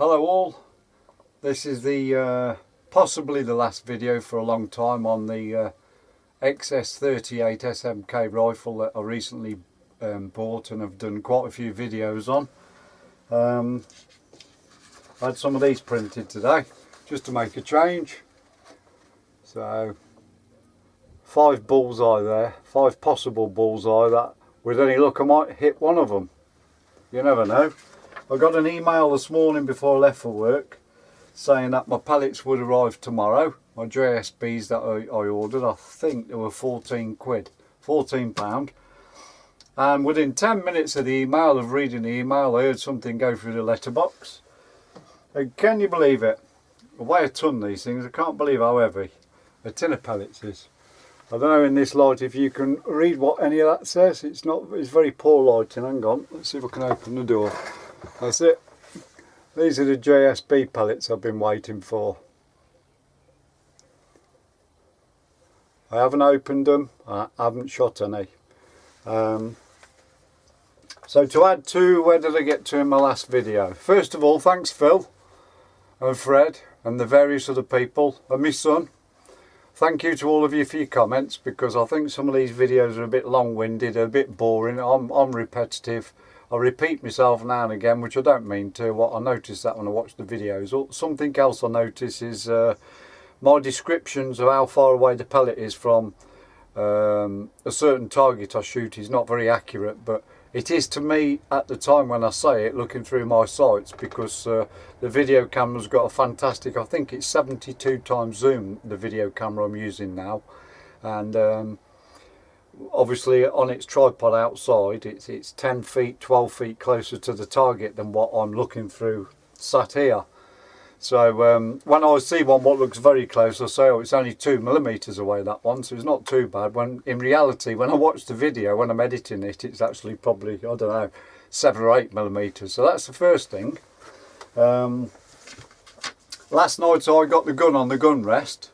Hello all, this is the possibly the last video for a long time on the XS38 SMK rifle that I recently bought and have done quite a few videos on. I had some of these printed today just to make a change. So 5 bullseye there, 5 possible bullseye that with any luck I might hit one of them. You never know. I got an email this morning before I left for work saying that my pellets would arrive tomorrow. My JSBs that I ordered, I think they were 14 quid, £14. And within 10 minutes of the email, of reading the email, I heard something go through the letterbox. And can you believe it? I weigh a ton these things, I can't believe how heavy a tin of pellets is. I don't know in this light if you can read what any of that says. It's very poor lighting. Hang on, let's see if I can open the door. That's it. These are the JSB pellets I've been waiting for. I haven't opened them, I haven't shot any. So to add to, where did I get to in my last video? First of all, thanks Phil and Fred and the various other people and my son. Thank you to all of you for your comments, because I think some of these videos are a bit long-winded, a bit boring. I'm repetitive. I repeat myself now and again, which I don't mean to. What I notice that when I watch the videos. Something else I notice is my descriptions of how far away the pellet is from a certain target I shoot is not very accurate, but it is to me at the time when I say it, looking through my sights, because the video camera's got a fantastic, I think it's 72 times zoom, the video camera I'm using now, and obviously on its tripod outside it's 10 feet 12 feet closer to the target than what I'm looking through sat here. So when I see one what looks very close, I say, oh, it's only 2mm away, that one, so it's not too bad, when in reality when I watch the video, when I'm editing it, it's actually probably, I don't know, 7 or 8mm. So that's the first thing. Last night I got the gun on the gun rest.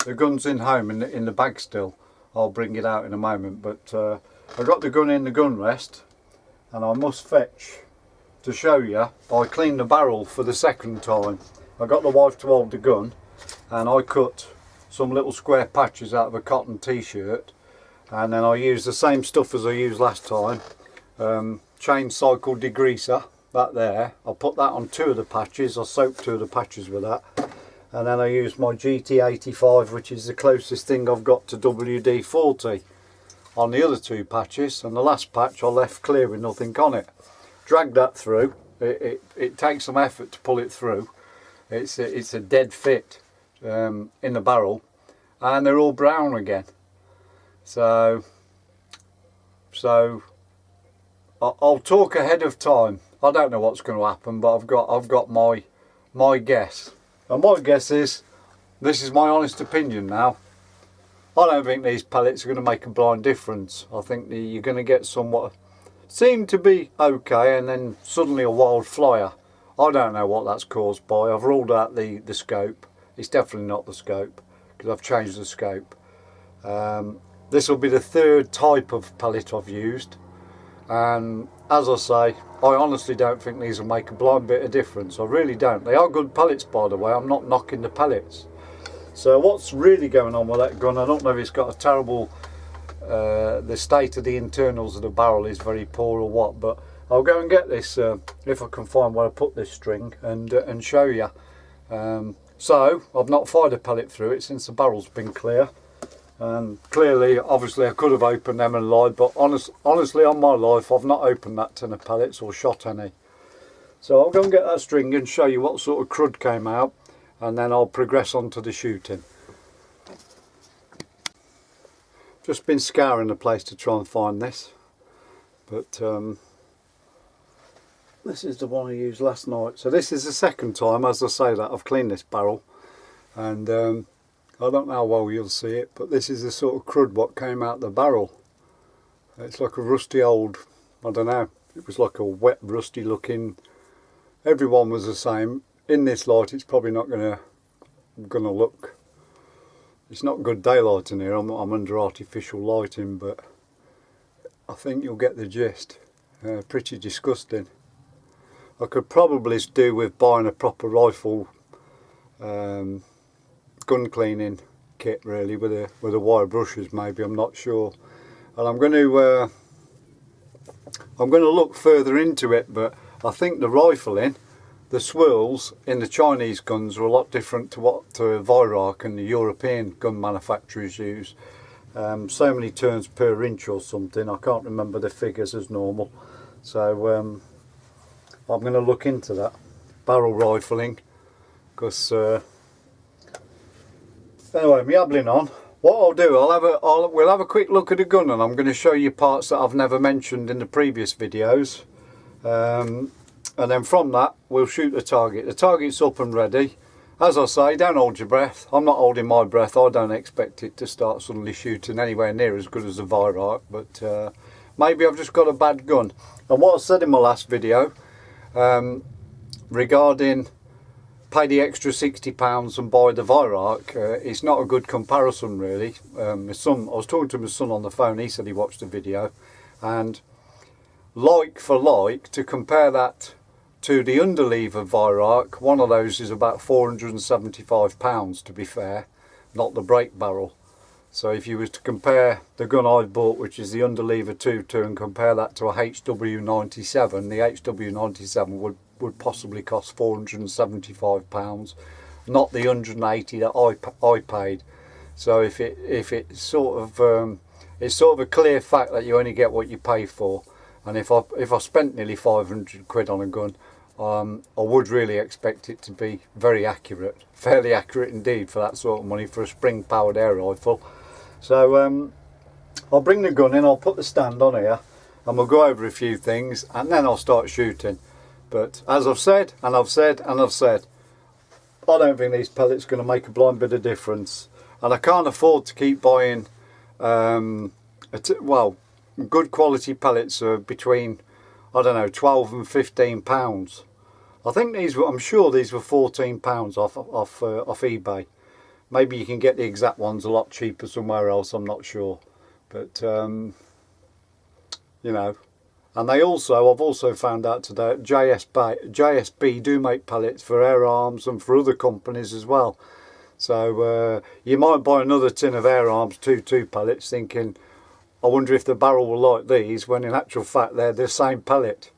The gun's in home in the bag still. I'll bring it out in a moment, but I got the gun in the gun rest, and I must fetch to show you. I cleaned the barrel for the second time. I got the wife to hold the gun, and I cut some little square patches out of a cotton t-shirt, and then I used the same stuff as I used last time, chain cycle degreaser, that there. I put that on 2 of the patches. I soaked 2 of the patches with that. And then I used my GT85, which is the closest thing I've got to WD-40, on the other 2 patches, and the last patch I left clear with nothing on it. Dragged that through. It takes some effort to pull it through. It's a dead fit in the barrel, and they're all brown again. So I'll talk ahead of time. I don't know what's going to happen, but I've got my guess. And my guess is, this is my honest opinion now, I don't think these pellets are going to make a blind difference. I think you're going to get somewhat, seem to be okay, and then suddenly a wild flyer. I don't know what that's caused by. I've ruled out the scope. It's definitely not the scope, because I've changed the scope. This will be the 3rd type of pellet I've used, and as I say, I honestly don't think these will make a blind bit of difference. I really don't. They are good pellets, by the way. I'm not knocking the pellets. So what's really going on with that gun, I don't know if it's got a terrible, the state of the internals of the barrel is very poor or what, but I'll go and get this, if I can find where I put this string, and show you. So I've not fired a pellet through it since the barrel's been clear. And clearly, obviously I could have opened them and lied, but honestly on my life I've not opened that tin of pellets or shot any. So I'll go and get that string and show you what sort of crud came out, and then I'll progress on to the shooting. Just been scouring the place to try and find this, but this is the one I used last night. So this is the second time, as I say, that I've cleaned this barrel, and I don't know how well you'll see it, but this is the sort of crud what came out the barrel. It's like a rusty old, I don't know, it was like a wet rusty looking, everyone was the same. In this light it's probably not gonna look, it's not good daylight in here. I'm under artificial lighting, but I think you'll get the gist. Pretty disgusting. I could probably do with buying a proper rifle gun cleaning kit, really, with a wire brushes maybe, I'm not sure. And I'm going to look further into it, but I think the rifling, the swirls in the Chinese guns are a lot different to what Viroc and the European gun manufacturers use. So many turns per inch or something, I can't remember the figures as normal. So I'm going to look into that, barrel rifling, because anyway, me babbling on. What I'll do, we'll have a quick look at the gun, and I'm going to show you parts that I've never mentioned in the previous videos. And then from that, we'll shoot the target. The target's up and ready. As I say, don't hold your breath. I'm not holding my breath. I don't expect it to start suddenly shooting anywhere near as good as the Viroc, but maybe I've just got a bad gun. And what I said in my last video regarding pay the extra £60 and buy the Viroc, it's not a good comparison, really. My son, I was talking to my son on the phone, he said he watched the video, and like for like, to compare that to the underlever Viroc, one of those is about £475, to be fair, not the brake barrel. So if you was to compare the gun I bought, which is the underlever 2.2, and compare that to a HW97, the HW97 would possibly cost £475, not the 180 that I paid. So if it's sort of it's sort of a clear fact that you only get what you pay for. And if I spent nearly 500 quid on a gun, I would really expect it to be very accurate, fairly accurate indeed for that sort of money for a spring powered air rifle. So I'll bring the gun in, I'll put the stand on here, and we'll go over a few things, and then I'll start shooting. But as I've said, and I've said, and I've said, I don't think these pellets are going to make a blind bit of difference. And I can't afford to keep buying, well, good quality pellets are between, I don't know, 12 and 15 pounds. I think these were, I'm sure these were 14 pounds off eBay. Maybe you can get the exact ones a lot cheaper somewhere else, I'm not sure. But, you know, and they also, I've also found out today, JSB do make pellets for air arms and for other companies as well. So you might buy another tin of air arms 2.2 pellets thinking, I wonder if the barrel will like these, when in actual fact they're the same pellet.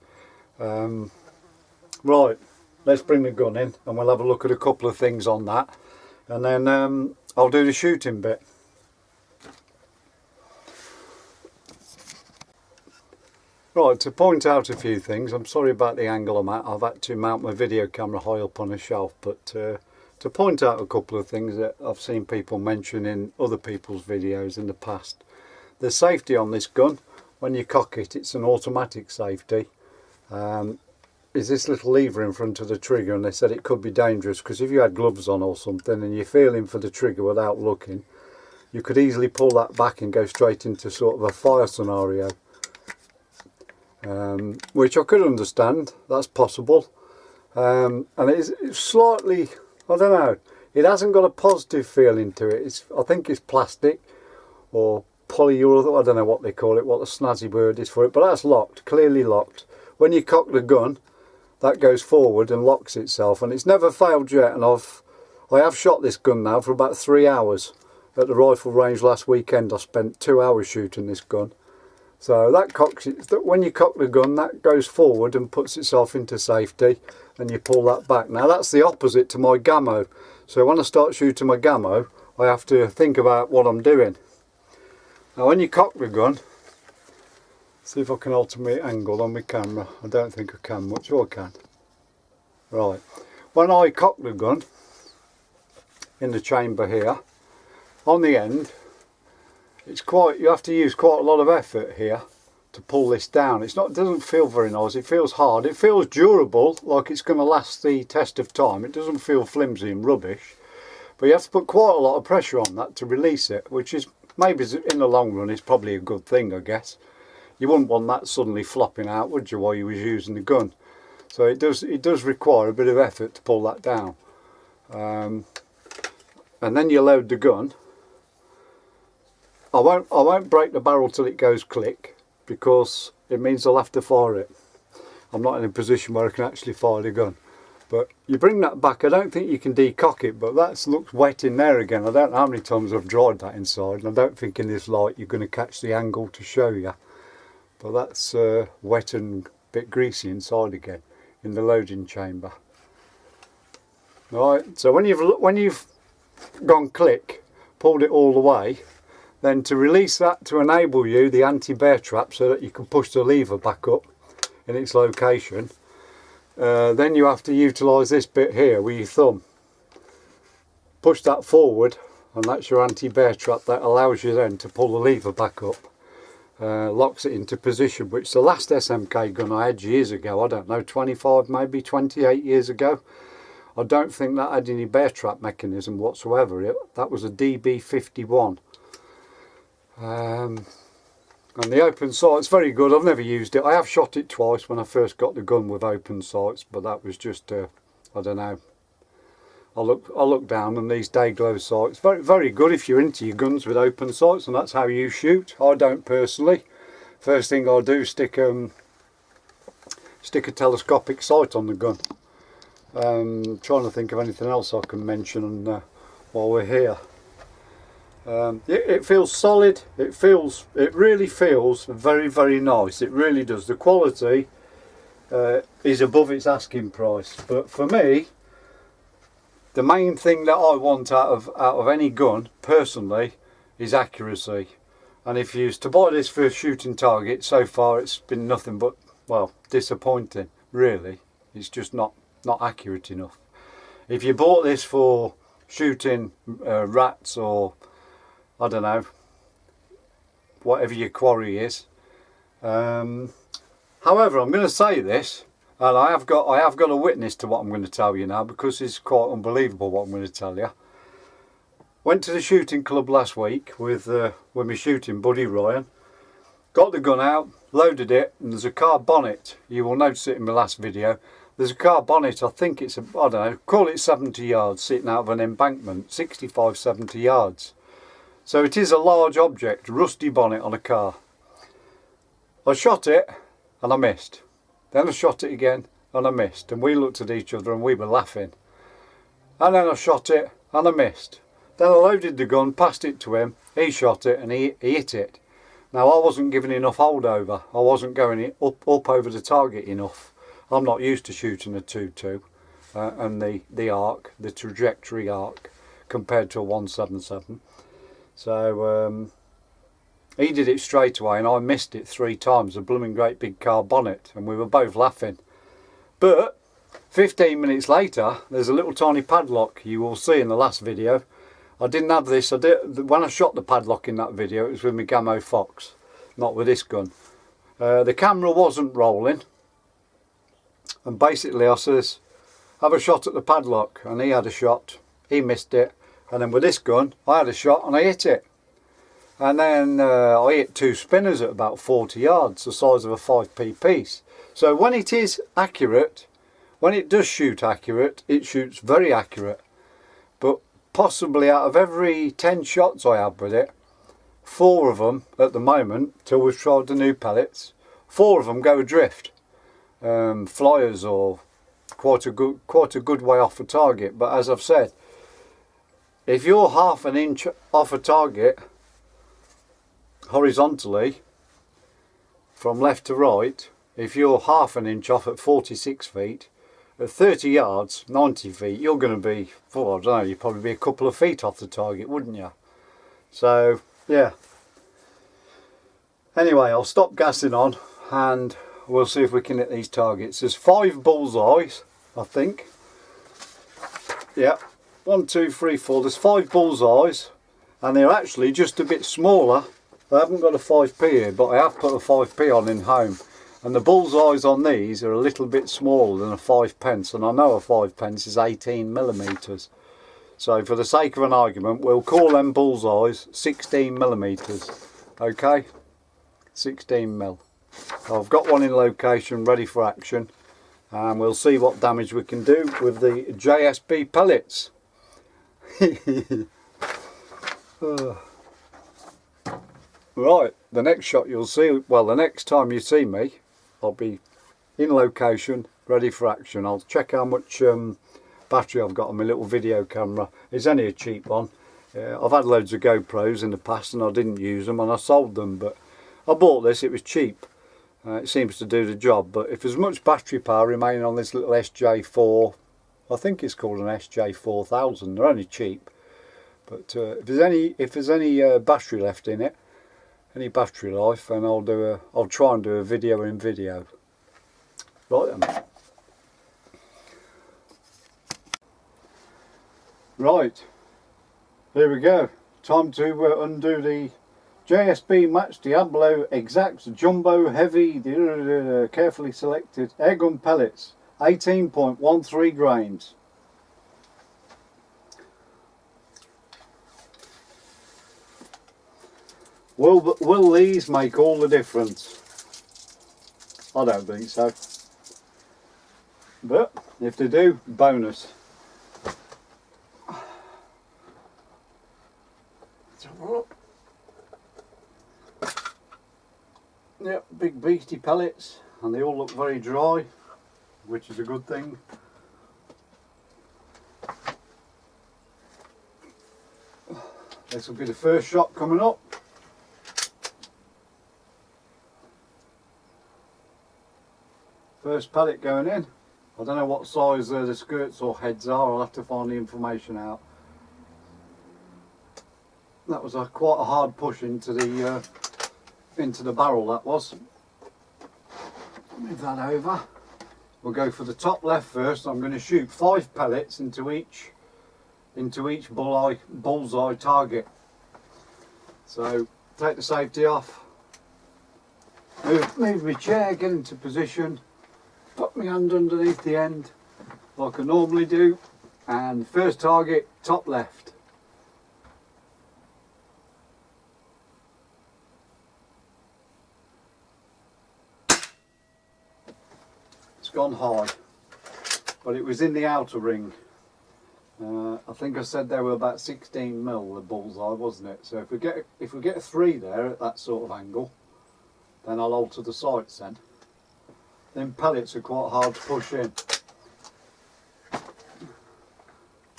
Right, let's bring the gun in and we'll have a look at a couple of things on that, and then I'll do the shooting bit. Right, to point out a few things, I'm sorry about the angle I'm at, I've had to mount my video camera high up on a shelf, but to point out a couple of things that I've seen people mention in other people's videos in the past. The safety on this gun, when you cock it, it's an automatic safety, is this little lever in front of the trigger, and they said it could be dangerous because if you had gloves on or something and you're feeling for the trigger without looking, you could easily pull that back and go straight into sort of a fire scenario. Which I could understand, that's possible, and it's slightly, I don't know, it hasn't got a positive feeling to it. I think it's plastic or polyurethane, I don't know what they call it, what the snazzy word is for it, but that's locked, clearly locked. When you cock the gun, that goes forward and locks itself, and it's never failed yet. And I have shot this gun now for about 3 hours at the rifle range last weekend. I spent 2 hours shooting this gun. So that cocks it, when you cock the gun, that goes forward and puts itself into safety, and you pull that back. Now that's the opposite to my Gamo. So when I start shooting my Gamo, I have to think about what I'm doing. Now when you cock the gun, see if I can alter my angle on my camera. I don't think I can much, or I can. Right, when I cock the gun in the chamber here, on the end, it's quite, you have to use quite a lot of effort here to pull this down. It doesn't feel very nice, it feels hard, it feels durable, like it's going to last the test of time. It doesn't feel flimsy and rubbish, but you have to put quite a lot of pressure on that to release it, which is, maybe in the long run, is probably a good thing, I guess. You wouldn't want that suddenly flopping out, would you, while you was using the gun? So it does require a bit of effort to pull that down. And then you load the gun. I won't break the barrel till it goes click, because it means I'll have to fire it. I'm not in a position where I can actually fire the gun. But you bring that back, I don't think you can decock it, but that looks wet in there again. I don't know how many times I've dried that inside, and I don't think in this light you're going to catch the angle to show you. But that's wet and a bit greasy inside again in the loading chamber. Right, so when you've gone click, pulled it all the way, then to release that to enable you the anti-bear trap so that you can push the lever back up in its location, then you have to utilise this bit here with your thumb. Push that forward and that's your anti-bear trap. That allows you then to pull the lever back up, locks it into position, which the last SMK gun I had years ago, I don't know, 25 maybe 28 years ago, I don't think that had any bear trap mechanism whatsoever. That was a DB51. And the open sight's very good. I've never used it. I have shot it twice when I first got the gun with open sights, but that was just I don't know. I look down on these day glow sights. Very, very good if you're into your guns with open sights and that's how you shoot. I don't personally. First thing I'll do is stick a telescopic sight on the gun. Trying to think of anything else I can mention while we're here. It feels solid. It really feels very, very nice. It really does. The quality is above its asking price. But for me, the main thing that I want out of any gun personally is accuracy. And if you used to buy this for shooting targets, so far it's been nothing but, well, disappointing. Really, it's just not accurate enough. If you bought this for shooting rats or I don't know, whatever your quarry is. However, I'm going to say this, and I have got a witness to what I'm going to tell you now, because it's quite unbelievable what I'm going to tell you. Went to the shooting club last week with my shooting buddy Ryan. Got the gun out, loaded it, and there's a car bonnet. You will notice it in my last video. There's a car bonnet, I think it's, I don't know, call it 70 yards, sitting out of an embankment, 65, 70 yards. So it is a large object, rusty bonnet on a car. I shot it and I missed. Then I shot it again and I missed. And we looked at each other and we were laughing. And then I shot it and I missed. Then I loaded the gun, passed it to him, he shot it and he hit it. Now I wasn't giving enough holdover. I wasn't going up over the target enough. I'm not used to shooting a 2.2 and the arc, the trajectory arc, compared to a 177. So he did it straight away and I missed it 3 times, a blooming great big car bonnet, and we were both laughing. But 15 minutes later, there's a little tiny padlock you will see in the last video. I didn't have this. When I shot the padlock in that video, it was with my Gamo Fox, not with this gun. The camera wasn't rolling. And basically I says, have a shot at the padlock, and he had a shot, he missed it, and then with this gun I had a shot and I hit it. And then I hit 2 spinners at about 40 yards, the size of a 5p piece. So when it is accurate, when it does shoot accurate, it shoots very accurate. But possibly out of every 10 shots I have with it, 4 of them at the moment, till we've tried the new pellets, 4 of them go adrift. Flyers or quite a good way off a target. But as I've said, if you're half an inch off a target horizontally from left to right, if you're half an inch off at 46 feet, at 30 yards, 90 feet, you're going to be, well, I don't know, you'd probably be a couple of feet off the target, wouldn't you? So yeah, anyway, I'll stop gassing on and we'll see if we can hit these targets. There's 5 bullseyes, I think. Yeah, 1, 2, 3, 4. There's 5 bullseyes, and they're actually just a bit smaller. I haven't got a 5p here, but I have put a 5p on in home. And the bullseyes on these are a little bit smaller than a 5p, and I know a 5p is 18mm. So for the sake of an argument, we'll call them bullseyes 16mm. Okay, 16mm. I've got one in location ready for action, and we'll see what damage we can do with the JSB pellets. Right, the next shot you'll see, well, the next time you see me, I'll be in location, ready for action. I'll check how much battery I've got on my little video camera. It's only a cheap one. I've had loads of GoPros in the past and I didn't use them and I sold them, but I bought this, it was cheap. It seems to do the job, but if there's much battery power remaining on this little SJ4, I think it's called an SJ4000, they're only cheap. But if there's any battery left in it, any battery life, then I'll try and do a video in video. Right then. Right, here we go. Time to undo the JSB Match Diablo Exact Jumbo Heavy carefully selected airgun pellets, 18.13 grains. Will these make all the difference? I don't think so. But if they do, bonus. Let's have a look. Yep, big beastie pellets, and they all look very dry, which is a good thing. This will be the first shot coming up. First pellet going in. I don't know what size the skirts or heads are, I'll have to find the information out. That was quite a hard push into the barrel, that was. Move that over. We'll go for the top left first. I'm going to shoot 5 pellets into each bullseye target. So take the safety off, move my chair, get into position, put my hand underneath the end like I normally do, and first target, top left. It's gone high, but it was in the outer ring. I think I said they were about 16 mil the bullseye, wasn't it? So if we get a 3 there at that sort of angle, then I'll alter the sights then. Them pellets are quite hard to push in.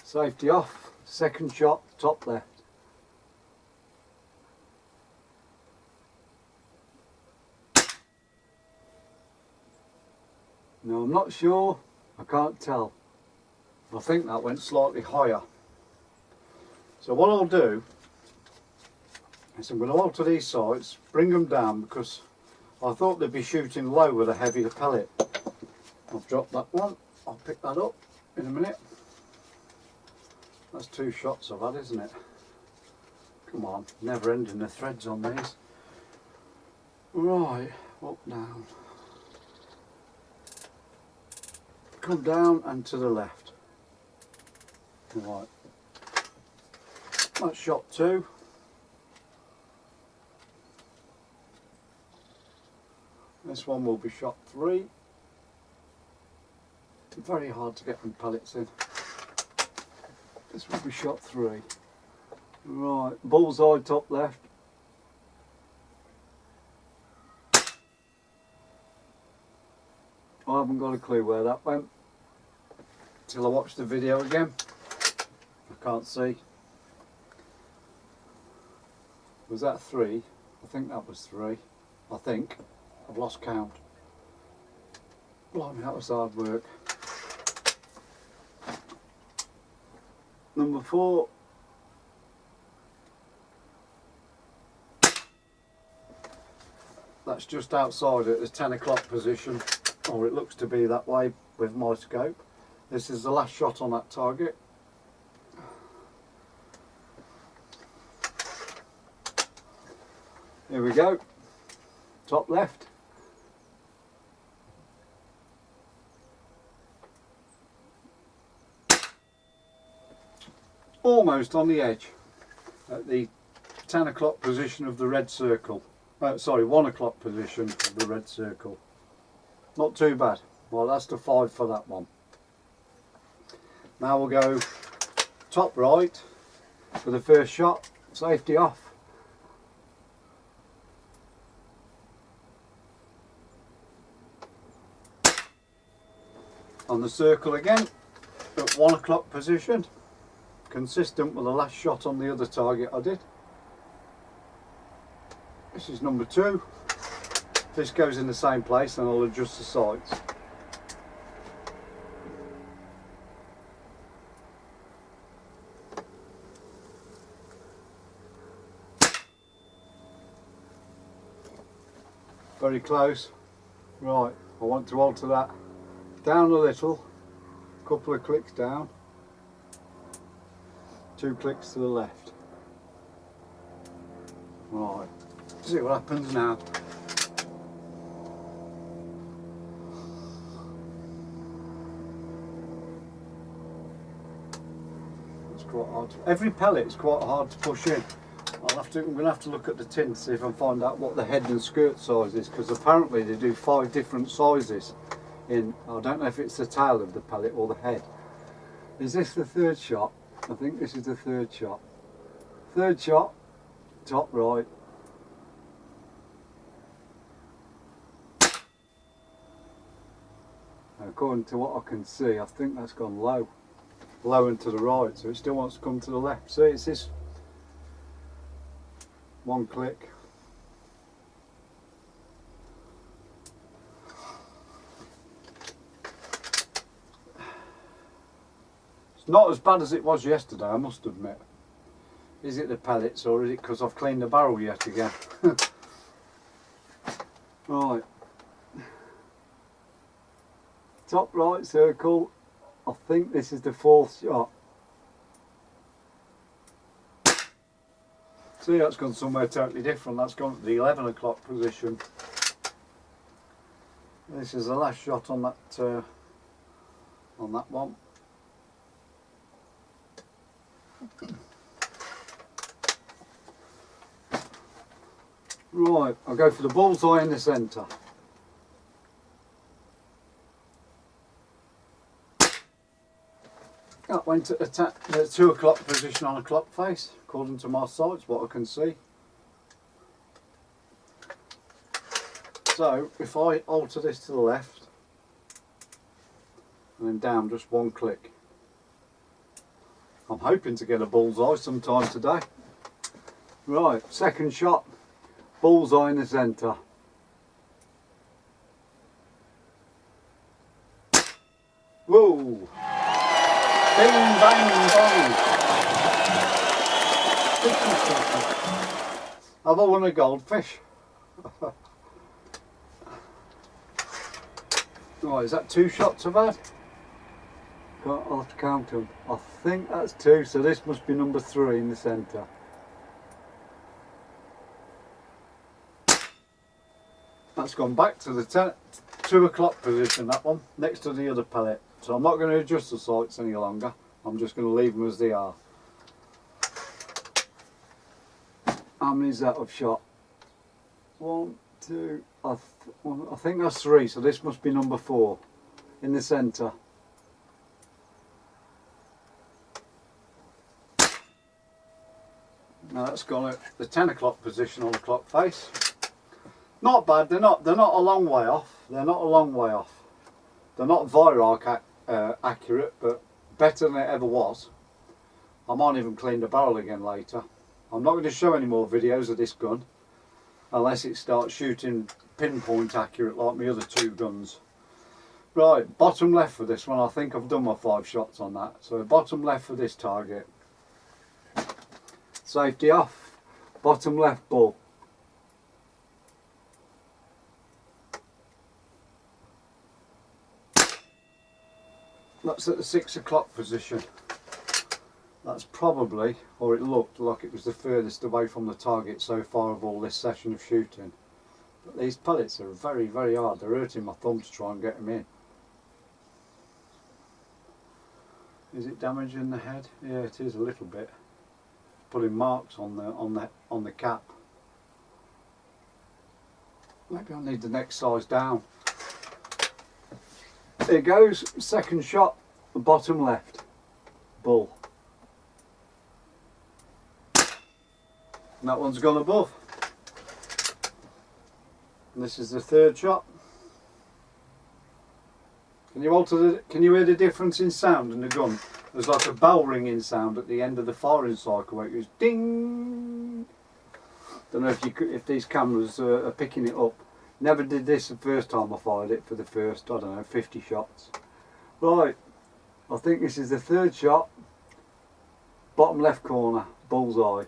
Safety off, second shot, top left. No, I'm not sure, I can't tell. I think that went slightly higher. So what I'll do is I'm going to alter these sights, bring them down, because I thought they'd be shooting low with a heavier pellet. I've dropped that one, I'll pick that up in a minute. That's 2 shots I've had, isn't it? Come on, never ending the threads on these. Right, up, down. Come down and to the left. Right, that's shot 2. This one will be shot 3. Very hard to get them pellets in. This will be shot 3. Right, bullseye top left. I haven't got a clue where that went till I watch the video again. I can't see. Was that 3? I think that was 3. I think. I've lost count. Blimey, that was hard work. Number 4. That's just outside it, the 10 o'clock position, or it looks to be that way with my scope. This is the last shot on that target. Here we go, top left. Almost on the edge, at the 10 o'clock position of the red circle. Sorry, 1 o'clock position of the red circle. Not too bad. Well, that's the 5 for that one. Now we'll go top right for the first shot, safety off. on the circle again at 1 o'clock position, consistent with the last shot on the other target I did. This is number 2. If this goes in the same place, then I'll adjust the sights. Very close. Right, I want to alter that down a little, a couple of clicks down, 2 clicks to the left. Right, see what happens now. It's quite hard. Every pellet is quite hard to push in. I'm going to have to look at the tin to see if I can find out what the head and skirt size is, because apparently they do 5 different sizes in, I don't know if it's the tail of the pellet or the head. Is this the 3rd shot? I think this is the 3rd shot. 3rd shot, top right. Now, according to what I can see, I think that's gone low and to the right, so it still wants to come to the left. See, it's this 1 click. It's not as bad as it was yesterday, I must admit. Is it the pellets, or is it because I've cleaned the barrel yet again? Right. Top right circle. I think this is the 4th shot. See, that's gone somewhere totally different. That's gone to the 11 o'clock position. This is the last shot on that one. Right, I'll go for the bullseye in the centre. That went at the 2 o'clock position on a clock face, according to my sights, what I can see. So, if I alter this to the left, and then down just 1 click, I'm hoping to get a bullseye sometime today. Right, 2nd shot, bullseye in the centre. Whoa! Bing, bang, bang. Have I won a goldfish? Right, is that 2 shots I've had? I'll have to count them. I think that's 2, so this must be number 3 in the centre. That's gone back to the 2 o'clock position, that one, next to the other pellet. So I'm not going to adjust the sights any longer, I'm just going to leave them as they are. How many is that I've shot? 1, 2, I think that's 3, so this must be number 4 in the centre. Now that's gone at the 10 o'clock position on the clock face. Not bad, they're not a long way off. They're not a long way off. They're not Virarc accurate, but better than it ever was. I might even clean the barrel again later. I'm not going to show any more videos of this gun unless it starts shooting pinpoint accurate like my other 2 guns. Right, bottom left for this one. I think I've done my 5 shots on that. So bottom left for this target. Safety off, bottom left bull. That's at the 6 o'clock position. That's probably, or it looked like it was the furthest away from the target so far of all this session of shooting. But these pellets are very, very hard. They're hurting my thumb to try and get them in. Is it damaging the head? Yeah, it is a little bit. Putting marks on the cap. Maybe I need the next size down. There goes, 2nd shot, the bottom left, bull. And that one's gone above. And this is the 3rd shot. Can you hear the difference in sound in the gun? There's like a bell ringing sound at the end of the firing cycle where it goes ding. Don't know if these cameras are picking it up. Never did this the first time I fired it for the first, I don't know, 50 shots. Right, I think this is the third shot. Bottom left corner, bullseye.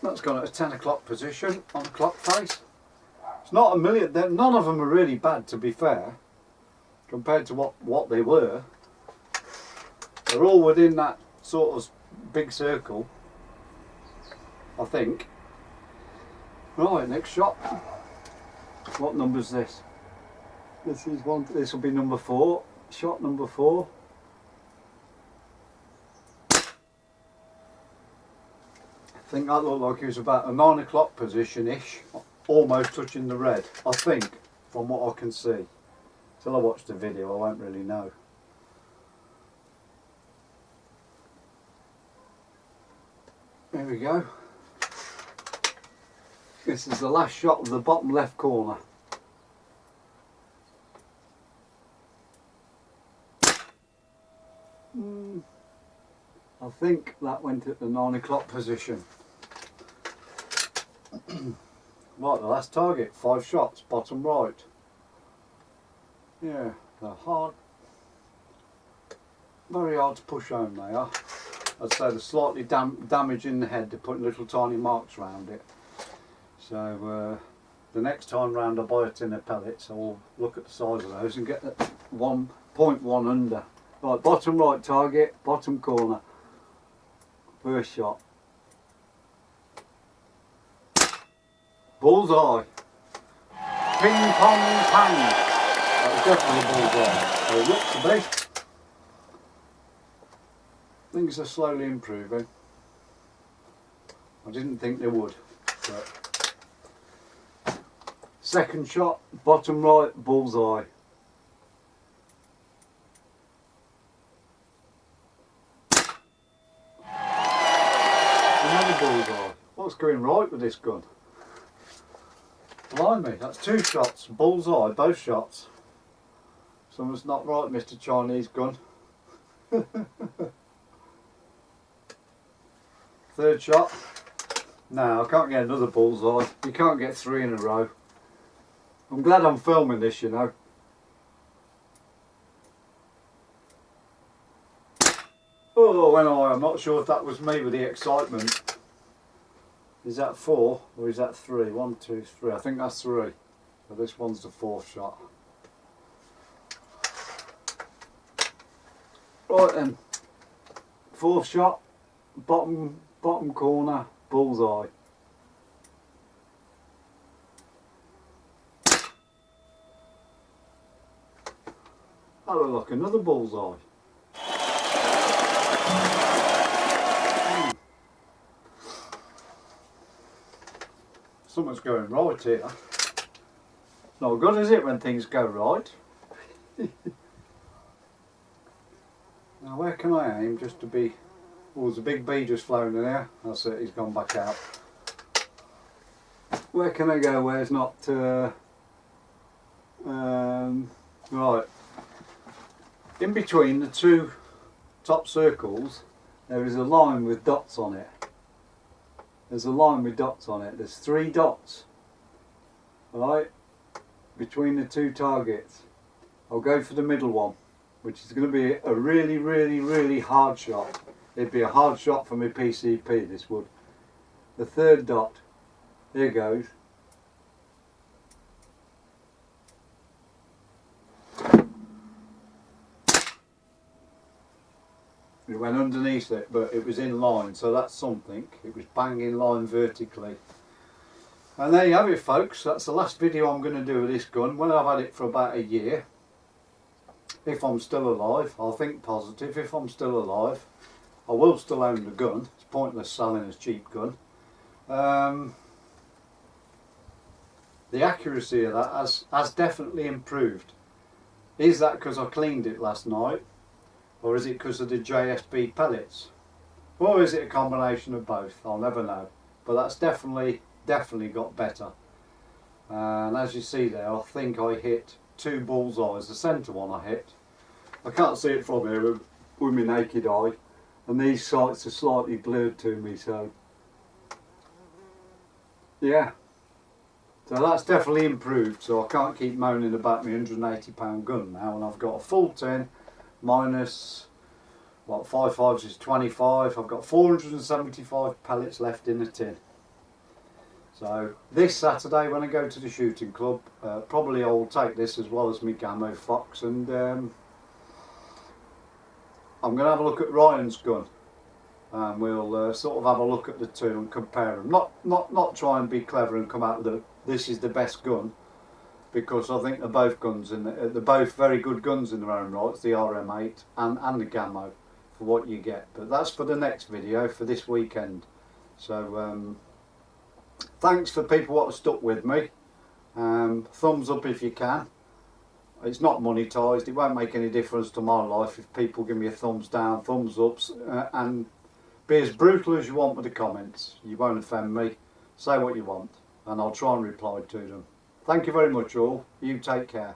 That's gone at a 10 o'clock position on the clock face. It's not a million, none of them are really bad, to be fair, compared to what they were. They're all within that sort of big circle, I think. Right, next shot. What number's this? This will be number 4. Shot number 4. I think that looked like it was about a 9 o'clock position-ish, almost touching the red, I think, from what I can see. Till I watch the video, I won't really know. There we go. This is the last shot of the bottom left corner. I think that went at the 9 o'clock position. Right, the last target, 5 shots, bottom right. Yeah, they're hard. Very hard to push home, they are. I'd say they're slightly damaging the head, they're putting little tiny marks around it. So the next time round I buy a tin of pellets, I will look at the size of those and get that 1.1 under. Right, bottom right target, bottom corner. First shot. Bullseye. Ping pong pang. That was definitely a bullseye. Or it looks to be. Things are slowly improving. I didn't think they would. But second shot, bottom right, bullseye. Another bullseye. What's going right with this gun? Blimey, that's 2 shots, bullseye, both shots. Something's not right, Mr. Chinese gun. Third shot. No, I can't get another bullseye. You can't get 3 in a row. I'm glad I'm filming this, you know. Oh, I'm not sure if that was me with the excitement. Is that 4 or is that 3? 1, 2, 3. I think that's 3. So this one's the 4th shot. Right then. 4th shot. Bottom corner. Bullseye. That looked like another bullseye. Something's going right here. Not good, is it, when things go right? Now where can I aim just to be... Oh, there's a big bee just flown in there. That's it, he's gone back out. Where can I go where it's not... right. In between the 2 top circles, there is a line with dots on it. There's a line with dots on it. There's 3 dots, right, between the 2 targets. I'll go for the middle one, which is going to be a really, really, really hard shot. It'd be a hard shot for my PCP, this would. The 3rd dot, there goes. It went underneath it, but it was in line, so that's something. It was bang in line vertically. And there you have it, folks. That's the last video I'm going to do with this gun. When I've had it for about a year, if I'm still alive, I'll think positive. If I'm still alive, I will still own the gun. It's pointless selling a cheap gun. The accuracy of that has definitely improved. Is that because I cleaned it last night? Or is it because of the JSB pellets? Or is it a combination of both? I'll never know. But that's definitely got better. and as you see there, I think I hit 2 bullseyes. The centre one I hit. I can't see it from here with my naked eye, and these sights are slightly blurred to me, so yeah. So that's definitely improved, so I can't keep moaning about my £180 gun now, and I've got a full tin minus, what, 5 fives is 25. I've got 475 pellets left in the tin. So this Saturday when I go to the shooting club, probably I will take this as well as my Gamo Fox, and I'm going to have a look at Ryan's gun. And we'll sort of have a look at the two and compare them. Not try and be clever and come out with this is the best gun, because I think they're both guns they're both very good guns in their own rights, the RM8 and the Gamo, for what you get. But that's for the next video for this weekend. So thanks for people what have stuck with me. Thumbs up if you can. It's not monetized. It won't make any difference to my life if people give me a thumbs down, thumbs ups, and be as brutal as you want with the comments. You won't offend me. Say what you want and I'll try and reply to them. Thank you very much all. You take care.